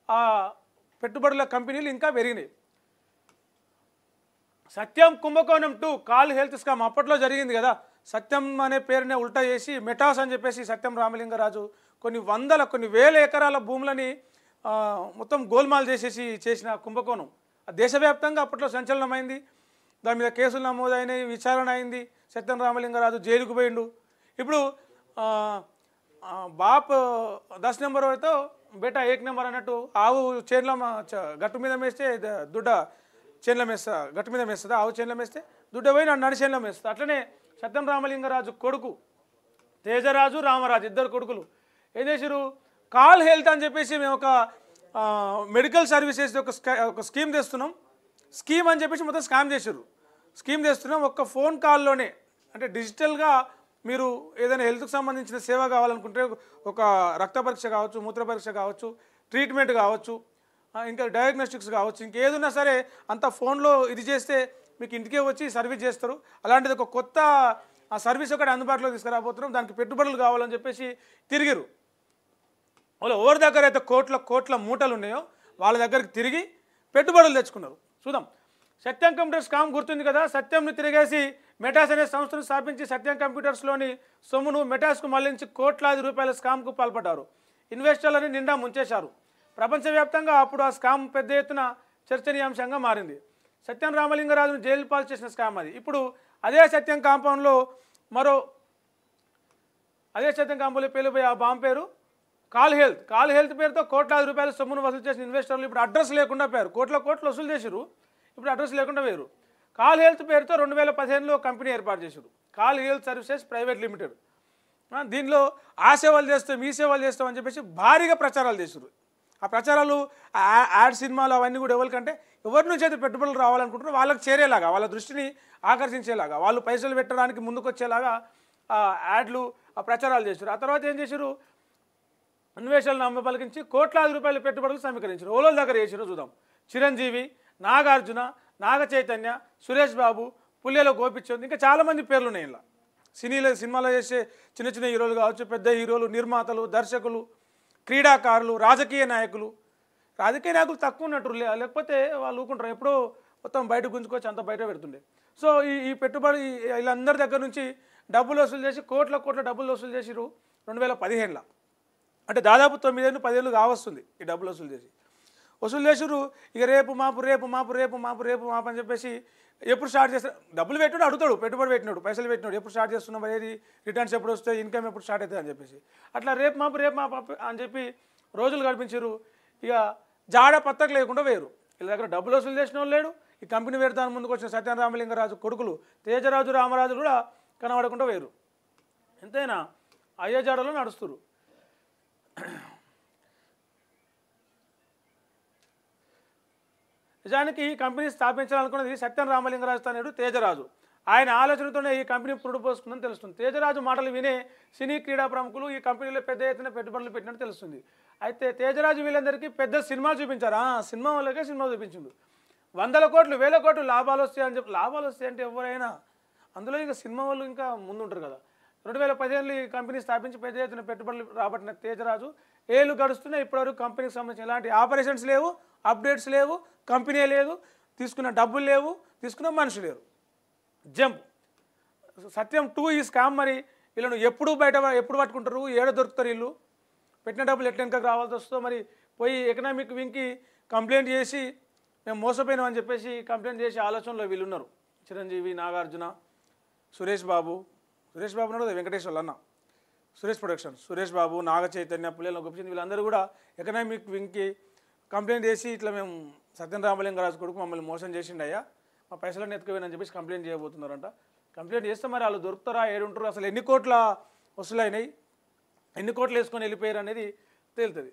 ఆ పెట్టుబడుల కంపెనీలు ఇంకా పెరిగినాయి. సత్యం కుంభకోణం 2 కాల్ హెల్త్ స్కామ్ అప్పట్లో జరిగింది కదా. సత్యం అనే పేరునే ఉల్టా చేసి మెటాస్ అని చెప్పేసి సత్యం రామలింగరాజు కొన్ని వేల ఎకరాల భూములని మొత్తం గోల్మాల్ చేసిన కుంభకోణం దేశవ్యాప్తంగా అప్పట్లో సంచలనమైంది. దాని మీద కేసులు నమోదైనాయి, విచారణ అయింది. సత్యం రామలింగరాజు జైలుకు పోయిండు. ఇప్పుడు బాప్ 10 నెంబర్ అయితే బేటా 1 నెంబర్ అన్నట్టు ఆవు చేన్ల గట్టు మీద మేస్తే దుడ్డ చేన్ల మేస్తా, గట్టు మీద మేస్తుందా ఆవు చేన్ల మేస్తే దుడ్డ పోయి నడి చేన్ల మేస్తుంది. అట్లనే సత్యం రామలింగరాజు కొడుకు తేజరాజు, రామరాజు ఇద్దరు కొడుకులు ఏం చేశారు, కాల్ హెల్త్ అని చెప్పేసి మేము ఒక మెడికల్ సర్వీసెస్ ఒక స్కీమ్ తెస్తున్నాం, స్కీమ్ అని చెప్పేసి మొత్తం స్కామ్ చేశారు. స్కీమ్ తెస్తున్నాం ఒక్క ఫోన్ కాల్లోనే, అంటే డిజిటల్గా మీరు ఏదైనా హెల్త్కి సంబంధించిన సేవ కావాలనుకుంటే ఒక రక్త పరీక్ష కావచ్చు, మూత్ర పరీక్ష కావచ్చు, ట్రీట్మెంట్ కావచ్చు, ఇంకా డయాగ్నోస్టిక్స్ కావచ్చు, ఇంకేదున్నా సరే అంత ఫోన్లో ఇది చేస్తే మీకు ఇంటికే వచ్చి సర్వీస్ చేస్తారు. అలాంటిది ఒక కొత్త సర్వీస్ ఒకటి అందుబాటులో తీసుకురాబోతున్నాం, దానికి పెట్టుబడులు కావాలని చెప్పేసి తిరిగిరు. వాళ్ళు ఎవరి దగ్గర అయితే కోట్ల మూటలు ఉన్నాయో వాళ్ళ దగ్గరికి తిరిగి పెట్టుబడులు తెచ్చుకున్నారు. చూద్దాం. సత్యం కంప్యూటర్స్ స్కామ్ గుర్తుంది కదా. సత్యంను తిరిగేసి మెటాస్ అనే సంస్థను స్థాపించి సత్యం కంప్యూటర్స్లోని సొమ్మును మెటాస్కు మళ్లించి కోట్లాది రూపాయల స్కామ్కు పాల్పడ్డారు. ఇన్వెస్టర్లని నిండా ముంచేశారు. ప్రపంచవ్యాప్తంగా అప్పుడు ఆ స్కామ్ పెద్ద ఎత్తున చర్చనీయాంశంగా మారింది. సత్యం రామలింగరాజును జైలు పాలు చేసిన స్కామ్ అది. ఇప్పుడు అదే సత్యం కాంపౌండ్లో పేలిపోయి ఆ బాంబు పేరు కాల్ హెల్త్ పేరుతో కోట్లాది రూపాయల సొమ్మును వసూలు చేసిన ఇన్వెస్టర్లు ఇప్పుడు అడ్రస్ లేకుండా పోయారు. కోట్లు వసూలు చేశారు, ఇప్పుడు అడ్రస్ లేకుండా పోయారు. కాల్ హెల్త్ పేరుతో 2015లో కంపెనీ ఏర్పాటు చేశారు, call health services private limited. దీనిలో ఆ సేవలు చేస్తాం, ఈ సేవలు చేస్తాం అని చెప్పేసి భారీగా ప్రచారాలు చేశారు. ఆ ప్రచారాలు యాడ్ సినిమాలు అవన్నీ కూడా ఎవరికంటే ఎవరి నుంచి అయితే పెట్టుబడులు రావాలనుకుంటారో వాళ్ళకి చేరేలాగా, వాళ్ళ దృష్టిని ఆకర్షించేలాగా, వాళ్ళు పైసలు పెట్టడానికి ముందుకు వచ్చేలాగా యాడ్లు ప్రచారాలు చేశారు. ఆ తర్వాత ఏం చేశారు, అన్వేషణలు నమ్మ పలికించి కోట్లాది రూపాయల పెట్టుబడులు సమీకరించారు. ఓలోల దగ్గర చేసారో చూద్దాం. చిరంజీవి, నాగార్జున, నాగ చైతన్య, సురేష్ బాబు, పుల్లెలో గోపిచంద్, ఇంకా చాలామంది పేర్లు ఉన్నాయి ఇలా. సినిమాలో చేసే చిన్న హీరోలు కావచ్చు, పెద్ద హీరోలు, నిర్మాతలు, దర్శకులు, క్రీడాకారులు, రాజకీయ నాయకులు తక్కువ ఉన్నట్టు, లేకపోతే వాళ్ళు ఊకుంటారు, ఎప్పుడో మొత్తం బయట గుంజుకొచ్చి అంత బయట పెడుతుండే. సో ఈ పెట్టుబడి వీళ్ళందరి దగ్గర నుంచి డబ్బులు వసూలు చేసి కోట్ల డబ్బులు వసూలు చేసిరు 2015లో. అంటే దాదాపు 9 ఏళ్ళు 10 ఏళ్ళు కావస్తుంది ఈ డబ్బులు వసూలు చేసిరు. ఇక రేపు మాపు అని చెప్పేసి ఎప్పుడు స్టార్ట్ చేస్తారు, డబ్బులు పెట్టాడు అడుగుతాడు, పెట్టుబడి పెట్టినాడు, పైసలు పెట్టినాడు, ఎప్పుడు స్టార్ట్ చేస్తున్నాం, ఏది రిటర్న్స్ ఎప్పుడు వస్తాయి, ఇన్కమ్ ఎప్పుడు స్టార్ట్ అవుతుంది అని చెప్పేసి అట్లా రేపు మాపు అని చెప్పి రోజులు గడిపించారు. ఇక జాడ పత్తకు లేకుండా వేరు. వీళ్ళ దగ్గర డబ్బులు వసూలు చేసిన వాళ్ళు లేడు. ఈ కంపెనీ పెడతాను ముందుకు వచ్చిన సత్యం రామలింగరాజు కొడుకులు తేజరాజు, రామరాజు కూడా కనబడకుండా వేరు. ఎంతైనా అయ్యే జాడలో నడుస్తురు. నిజానికి ఈ కంపెనీ స్థాపించాలనుకున్నది సత్యం రామలింగరాజు తనయుడు తేజరాజు. ఆయన ఆలోచనతోనే ఈ కంపెనీ పురుడు పోసుకుందని తెలుస్తుంది. తేజరాజు మాటలు వినే సినీ క్రీడా ప్రముఖులు ఈ కంపెనీలో పెద్ద ఎత్తున పెట్టుబడులు పెట్టినట్టు తెలుస్తుంది. అయితే తేజరాజు వీళ్ళందరికీ పెద్ద సినిమా చూపించారు. సినిమా వాళ్ళకే సినిమా చూపించిండు. 100 కోట్లు 1000 కోట్లు లాభాలు వస్తాయని చెప్పి, లాభాలు వస్తాయంటే ఎవరైనా అందులో ఇంకా సినిమా వాళ్ళు ఇంకా ముందుంటారు కదా. 2015లో ఈ కంపెనీ స్థాపించి పెద్ద ఎత్తున పెట్టుబడులు రాబట్టిన తేజరాజు ఏళ్ళు గడుస్తున్నా ఇప్పటివరకు కంపెనీకి సంబంధించిన ఎలాంటి ఆపరేషన్స్ లేవు, అప్డేట్స్ లేవు, కంపెనీ లేదు, తీసుకున్న డబ్బులు లేవు, తీసుకున్న మనిషి లేరు. జంప్. సత్యం 2 ఈ స్కామ్. మరి వీళ్ళను ఎప్పుడు పట్టుకుంటారు, ఏడ దొరుకుతారు, వీళ్ళు పెట్టిన డబ్బులు ఎట్లా వెనకకు రావాల్సి వస్తుందో. మరి పోయి ఎకనామిక్ వింగ్కి కంప్లైంట్ చేసి మేము మోసపోయినామని చెప్పేసి కంప్లైంట్ చేసే ఆలోచనలో వీళ్ళు ఉన్నారు. చిరంజీవి, నాగార్జున, సురేష్ బాబు ఉన్నాడు, వెంకటేశ్వర్లు అన్న, సురేష్ ప్రొడక్షన్స్, సురేష్ బాబు, నాగ చైతన్య, పుల్లెల గోపిచంద్, వీళ్ళందరూ కూడా ఎకనామిక్ వింగ్కి కంప్లైంట్ చేసి ఇట్లా మేము సత్యం రామలింగరాజు కొడుకు మమ్మల్ని మోసం చేసిండయ్యా, మా పైసలను ఎత్తుకుపోయినని చెప్పేసి కంప్లైంట్ చేయబోతున్నారంట. కంప్లైంట్ చేస్తే మరి వాళ్ళు దొరుకుతారా, ఏడుంటారు, అసలు ఎన్ని కోట్ల వసూలైనాయి, ఎన్ని కోట్లు వేసుకొని వెళ్ళిపోయారు అనేది తేలుతుంది.